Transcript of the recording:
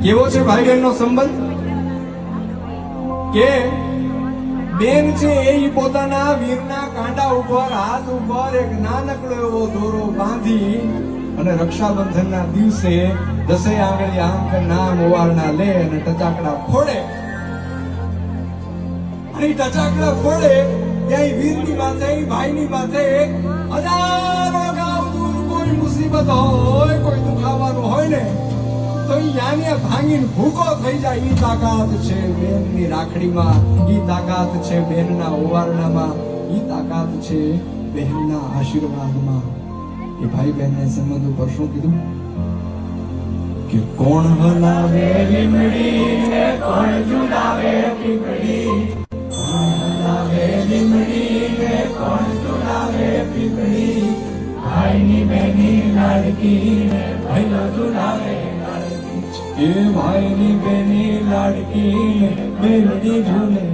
કેવો છે ભાઈ બહેન નો સંબંધ કે બેન છે એ પોતાના વીરના કાંડા ઉપર હાથ ઉપર એક નાનકડો એવો દોરો બાંધી અને રક્ષાબંધનના દિવસે 10 આંગળી આમ કે નામ ઓવાળના લે અને ટચાકડા ફોડે અને ટચાકડા ફોડે ત્યાં વીરની માથે ભાઈની માથે હજારો ગાવ દૂર કોઈ મુસીબત હોય કોઈ દુખાવાનું હોય ને તો યાને ભાંગીને ભૂકો થઈ જાય. ઈ તાકાત છે બેનની રાખડીમાં, ઈ તાકાત છે બેનના ઓવારણામાં, ઈ તાકાત છે બહેનના આશીર્વાદમાં. એ ભાઈ બહેનના સંબંધ ઉપર શું કીધું કે કોણ હલાવે લીમડી ને કોણ ઝુલાવે પીપળી, કોણ હલાવે લીમડી ને કોણ ઝુલાવે પીપળી, ભાઈની બેની લાડકી ને ભાઈલો ઝુલાવે લાડકી, એ ભાઈની બેની લાડકી ને બેલડી ઝૂલે.